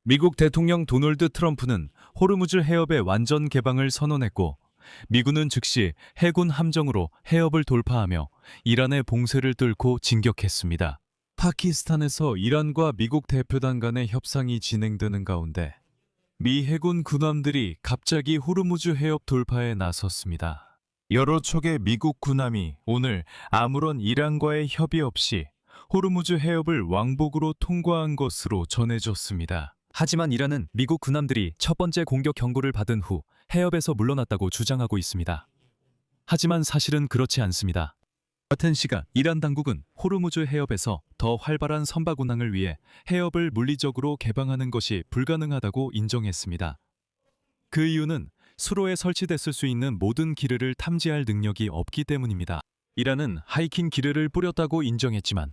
미국 대통령 도널드 트럼프는 호르무즈 해협의 완전 개방을 선언했고, 미군은 즉시 해군 함정으로 해협을 돌파하며 이란의 봉쇄를 뚫고 진격했습니다. 파키스탄에서 이란과 미국 대표단 간의 협상이 진행되는 가운데 미 해군 군함들이 갑자기 호르무즈 해협 돌파에 나섰습니다. 여러 척의 미국 군함이 오늘 아무런 이란과의 협의 없이 호르무즈 해협을 왕복으로 통과한 것으로 전해졌습니다. 하지만 이란은 미국 군함들이 첫 번째 공격 경고를 받은 후 해협에서 물러났다고 주장하고 있습니다. 하지만 사실은 그렇지 않습니다. 같은 시각 이란 당국은 호르무즈 해협에서 더 활발한 선박 운항을 위해 해협을 물리적으로 개방하는 것이 불가능하다고 인정했습니다. 그 이유는 수로에 설치됐을 수 있는 모든 기뢰를 탐지할 능력이 없기 때문입니다. 이란은 하이킨 기뢰를 뿌렸다고 인정했지만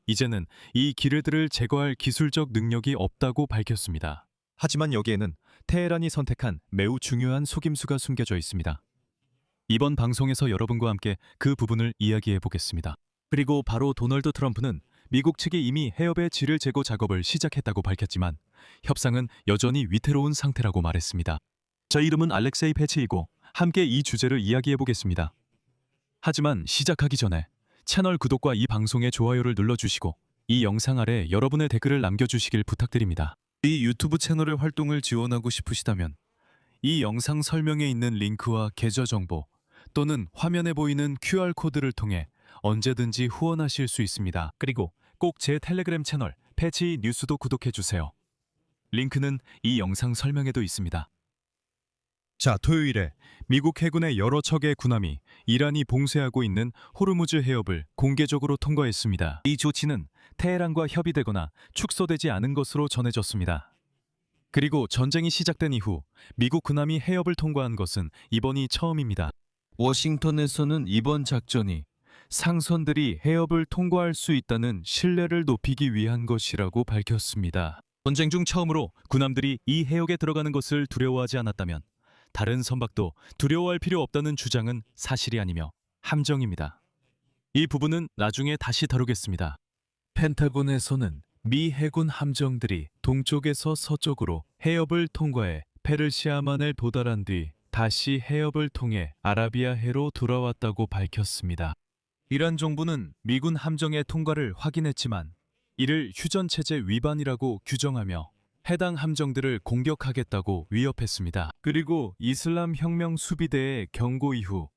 이제는 이 기뢰들을 제거할 기술적 능력이 없다고 밝혔습니다. 하지만 여기에는 테헤란이 선택한 매우 중요한 속임수가 숨겨져 있습니다. 이번 방송에서 여러분과 함께 그 부분을 이야기해 보겠습니다. 그리고 바로 도널드 트럼프는 미국 측이 이미 해협의 지뢰 제거 작업을 시작했다고 밝혔지만 협상은 여전히 위태로운 상태라고 말했습니다. 저 이름은 알렉세이 패치이고 함께 이 주제를 이야기해 보겠습니다. 하지만 시작하기 전에 채널 구독과 이 방송의 좋아요를 눌러주시고 이 영상 아래 여러분의 댓글을 남겨주시길 부탁드립니다. 이 유튜브 채널의 활동을 지원하고 싶으시다면 이 영상 설명에 있는 링크와 계좌 정보 또는 화면에 보이는 QR코드를 통해 언제든지 후원하실 수 있습니다. 그리고 꼭 제 텔레그램 채널 패치 뉴스도 구독해주세요. 링크는 이 영상 설명에도 있습니다. 자, 토요일에 미국 해군의 여러 척의 군함이 이란이 봉쇄하고 있는 호르무즈 해협을 공개적으로 통과했습니다. 이 조치는 테헤란과 협의되거나 축소되지 않은 것으로 전해졌습니다. 그리고 전쟁이 시작된 이후 미국 군함이 해협을 통과한 것은 이번이 처음입니다. 워싱턴에서는 이번 작전이 상선들이 해협을 통과할 수 있다는 신뢰를 높이기 위한 것이라고 밝혔습니다. 전쟁 중 처음으로 군함들이 이 해역에 들어가는 것을 두려워하지 않았다면 다른 선박도 두려워할 필요 없다는 주장은 사실이 아니며 함정입니다. 이 부분은 나중에 다시 다루겠습니다. 펜타곤에서는 미 해군 함정들이 동쪽에서 서쪽으로 해협을 통과해 페르시아만을 도달한 뒤 다시 해협을 통해 아라비아해로 돌아왔다고 밝혔습니다. 이란 정부는 미군 함정의 통과를 확인했지만 이를 휴전체제 위반이라고 규정하며 해당 함정들을 공격하겠다고 위협했습니다. 그리고 이슬람 혁명 수비대의 경고 이후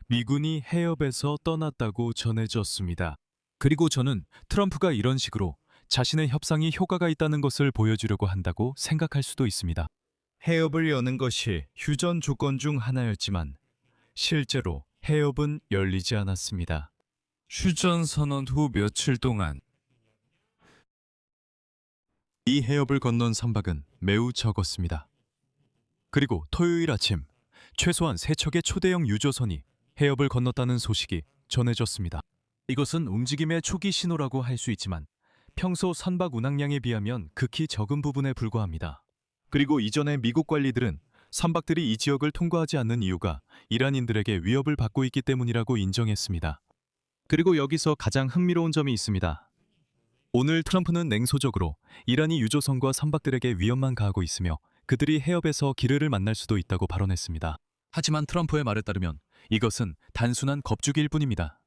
미군이 해협에서 떠났다고 전해졌습니다. 그리고 저는 트럼프가 이런 식으로 자신의 협상이 효과가 있다는 것을 보여주려고 한다고 생각할 수도 있습니다. 해협을 여는 것이 휴전 조건 중 하나였지만 실제로 해협은 열리지 않았습니다. 휴전 선언 후 며칠 동안 이 해협을 건넌 선박은 매우 적었습니다. 그리고 토요일 아침 최소한 3척의 초대형 유조선이 해협을 건넜다는 소식이 전해졌습니다. 이것은 움직임의 초기 신호라고 할 수 있지만 평소 선박 운항량에 비하면 극히 적은 부분에 불과합니다. 그리고 이전에 미국 관리들은 선박들이 이 지역을 통과하지 않는 이유가 이란인들에게 위협을 받고 있기 때문이라고 인정했습니다. 그리고 여기서 가장 흥미로운 점이 있습니다. 오늘 트럼프는 냉소적으로 이란이 유조선과 선박들에게 위협만 가하고 있으며 그들이 해협에서 기뢰를 만날 수도 있다고 발언했습니다. 하지만 트럼프의 말에 따르면 이것은 단순한 겁주기일 뿐입니다.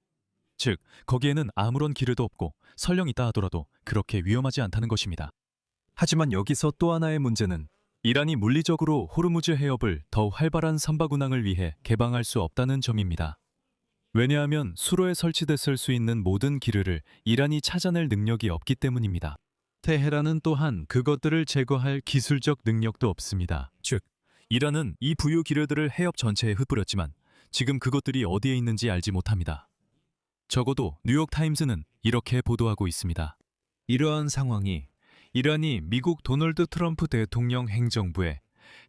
즉, 거기에는 아무런 기뢰도 없고 설령 있다 하더라도 그렇게 위험하지 않다는 것입니다. 하지만 여기서 또 하나의 문제는 이란이 물리적으로 호르무즈 해협을 더 활발한 선박 운항을 위해 개방할 수 없다는 점입니다. 왜냐하면 수로에 설치됐을 수 있는 모든 기뢰를 이란이 찾아낼 능력이 없기 때문입니다. 테헤란은 또한 그것들을 제거할 기술적 능력도 없습니다. 즉, 이란은 이 부유 기뢰들을 해협 전체에 흩뿌렸지만 지금 그것들이 어디에 있는지 알지 못합니다. 적어도 뉴욕타임스는 이렇게 보도하고 있습니다. 이러한 상황이 이란이 미국 도널드 트럼프 대통령 행정부에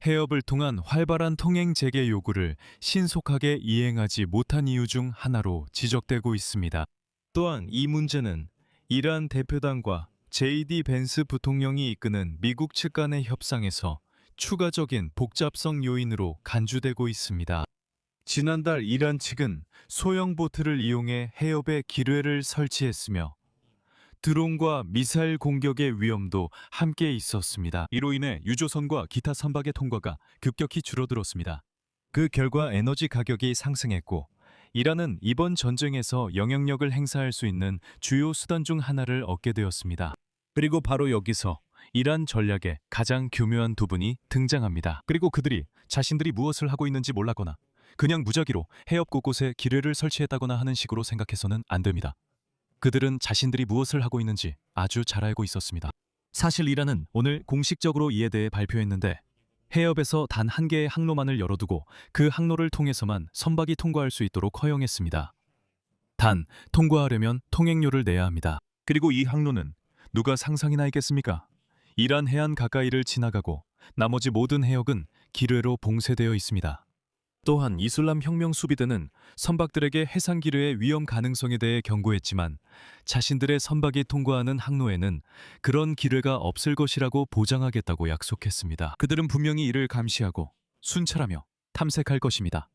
해협을 통한 활발한 통행 재개 요구를 신속하게 이행하지 못한 이유 중 하나로 지적되고 있습니다. 또한 이 문제는 이란 대표단과 JD 벤스 부통령이 이끄는 미국 측 간의 협상에서 추가적인 복잡성 요인으로 간주되고 있습니다. 지난달 이란 측은 소형 보트를 이용해 해협에 기뢰를 설치했으며 드론과 미사일 공격의 위험도 함께 있었습니다. 이로 인해 유조선과 기타 선박의 통과가 급격히 줄어들었습니다. 그 결과 에너지 가격이 상승했고 이란은 이번 전쟁에서 영향력을 행사할 수 있는 주요 수단 중 하나를 얻게 되었습니다. 그리고 바로 여기서 이란 전략의 가장 교묘한 두 분이 등장합니다. 그리고 그들이 자신들이 무엇을 하고 있는지 몰랐거나 그냥 무작위로 해협 곳곳에 기뢰를 설치했다거나 하는 식으로 생각해서는 안 됩니다. 그들은 자신들이 무엇을 하고 있는지 아주 잘 알고 있었습니다. 사실 이란은 오늘 공식적으로 이에 대해 발표했는데 해협에서 단 한 개의 항로만을 열어두고 그 항로를 통해서만 선박이 통과할 수 있도록 허용했습니다. 단, 통과하려면 통행료를 내야 합니다. 그리고 이 항로는 누가 상상이나 했겠습니까? 이란 해안 가까이를 지나가고 나머지 모든 해역은 기뢰로 봉쇄되어 있습니다. 또한 이슬람 혁명 수비대는 선박들에게 해상 기뢰의 위험 가능성에 대해 경고했지만 자신들의 선박이 통과하는 항로에는 그런 기뢰가 없을 것이라고 보장하겠다고 약속했습니다. 그들은 분명히 이를 감시하고 순찰하며 탐색할 것입니다.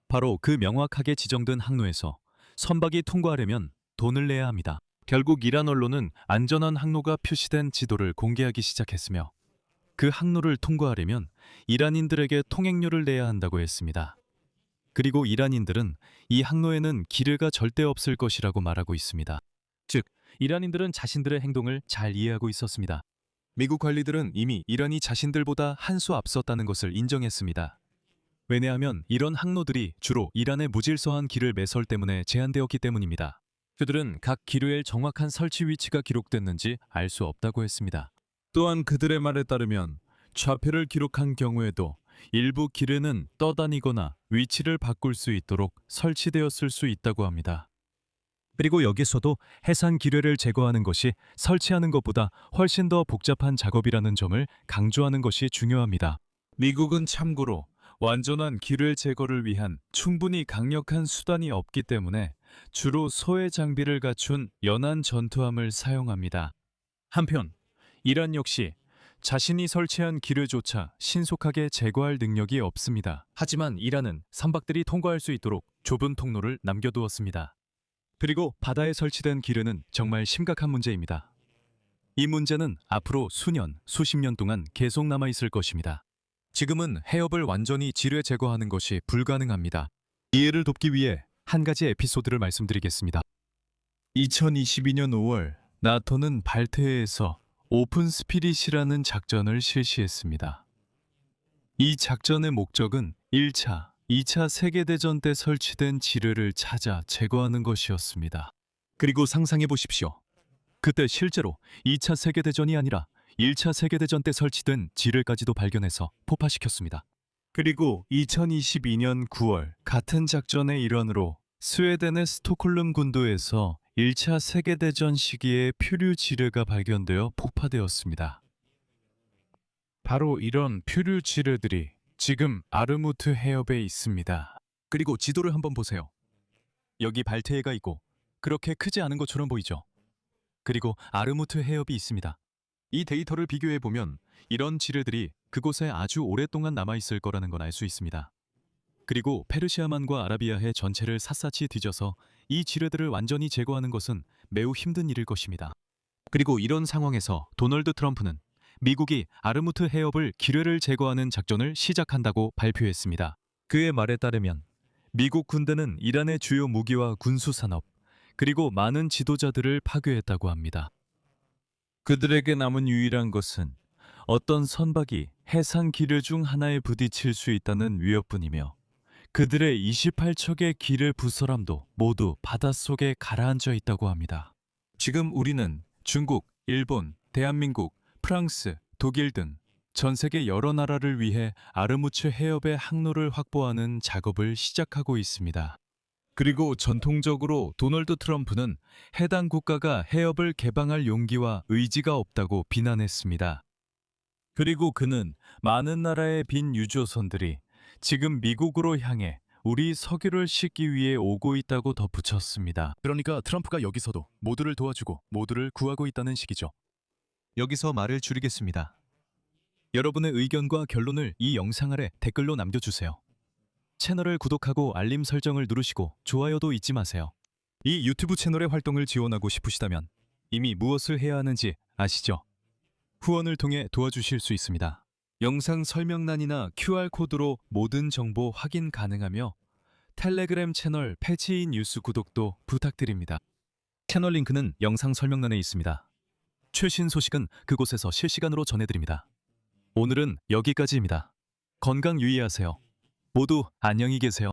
바로 그 명확하게 지정된 항로에서 선박이 통과하려면 돈을 내야 합니다. 결국 이란 언론은 안전한 항로가 표시된 지도를 공개하기 시작했으며 그 항로를 통과하려면 이란인들에게 통행료를 내야 한다고 했습니다. 그리고 이란인들은 이 항로에는 기뢰가 절대 없을 것이라고 말하고 있습니다. 즉, 이란인들은 자신들의 행동을 잘 이해하고 있었습니다. 미국 관리들은 이미 이란이 자신들보다 한 수 앞섰다는 것을 인정했습니다. 왜냐하면 이런 항로들이 주로 이란의 무질서한 길을 매설 때문에 제한되었기 때문입니다. 그들은 각 기뢰의 정확한 설치 위치가 기록됐는지 알 수 없다고 했습니다. 또한 그들의 말에 따르면 좌표를 기록한 경우에도 일부 기뢰는 떠다니거나 위치를 바꿀 수 있도록 설치되었을 수 있다고 합니다. 그리고 여기서도 해상 기뢰를 제거하는 것이 설치하는 것보다 훨씬 더 복잡한 작업이라는 점을 강조하는 것이 중요합니다. 미국은 참고로 완전한 기뢰 제거를 위한 충분히 강력한 수단이 없기 때문에 주로 소해 장비를 갖춘 연안 전투함을 사용합니다. 한편 이란 역시 자신이 설치한 기뢰조차 신속하게 제거할 능력이 없습니다. 하지만 이란은 선박들이 통과할 수 있도록 좁은 통로를 남겨두었습니다. 그리고 바다에 설치된 기뢰는 정말 심각한 문제입니다. 이 문제는 앞으로 수년, 수십 년 동안 계속 남아있을 것입니다. 지금은 해협을 완전히 지뢰 제거하는 것이 불가능합니다. 이해를 돕기 위해 한 가지 에피소드를 말씀드리겠습니다. 2022년 5월 나토는 발트해에서 오픈 스피릿이라는 작전을 실시했습니다. 이 작전의 목적은 1차, 2차 세계대전 때 설치된 지뢰를 찾아 제거하는 것이었습니다. 그리고 상상해 보십시오. 그때 실제로 2차 세계대전이 아니라 1차 세계대전 때 설치된 지뢰까지도 발견해서 포파시켰습니다. 그리고 2022년 9월 같은 작전의 일환으로 스웨덴의 스톡홀름 군도에서 1차 세계대전 시기에 표류 지뢰가 발견되어 폭파되었습니다. 바로 이런 표류 지뢰들이 지금 아르무트 해협에 있습니다. 그리고 지도를 한번 보세요. 여기 발트해가 있고 그렇게 크지 않은 것처럼 보이죠? 그리고 아르무트 해협이 있습니다. 이 데이터를 비교해보면 이런 지뢰들이 그곳에 아주 오랫동안 남아있을 거라는 건 알 수 있습니다. 그리고 페르시아만과 아라비아해 전체를 샅샅이 뒤져서 이 지뢰들을 완전히 제거하는 것은 매우 힘든 일일 것입니다. 그리고 이런 상황에서 도널드 트럼프는 미국이 아르무트 해협을 기뢰를 제거하는 작전을 시작한다고 발표했습니다. 그의 말에 따르면 미국 군대는 이란의 주요 무기와 군수산업, 그리고 많은 지도자들을 파괴했다고 합니다. 그들에게 남은 유일한 것은 어떤 선박이 해상 기뢰 중 하나에 부딪힐 수 있다는 위협뿐이며 그들의 28척의 기뢰 부설함도 모두 바닷속에 가라앉아 있다고 합니다. 지금 우리는 중국, 일본, 대한민국, 프랑스, 독일 등 전 세계 여러 나라를 위해 아르무츠 해협의 항로를 확보하는 작업을 시작하고 있습니다. 그리고 전통적으로 도널드 트럼프는 해당 국가가 해협을 개방할 용기와 의지가 없다고 비난했습니다. 그리고 그는 많은 나라의 빈 유조선들이 지금 미국으로 향해 우리 석유를 싣기 위해 오고 있다고 덧붙였습니다. 그러니까 트럼프가 여기서도 모두를 도와주고 모두를 구하고 있다는 식이죠. 여기서 말을 줄이겠습니다. 여러분의 의견과 결론을 이 영상 아래 댓글로 남겨주세요. 채널을 구독하고 알림 설정을 누르시고 좋아요도 잊지 마세요. 이 유튜브 채널의 활동을 지원하고 싶으시다면 이미 무엇을 해야 하는지 아시죠? 후원을 통해 도와주실 수 있습니다. 영상 설명란이나 QR코드로 모든 정보 확인 가능하며 텔레그램 채널 패치인 뉴스 구독도 부탁드립니다. 채널 링크는 영상 설명란에 있습니다. 최신 소식은 그곳에서 실시간으로 전해드립니다. 오늘은 여기까지입니다. 건강 유의하세요. 모두 안녕히 계세요.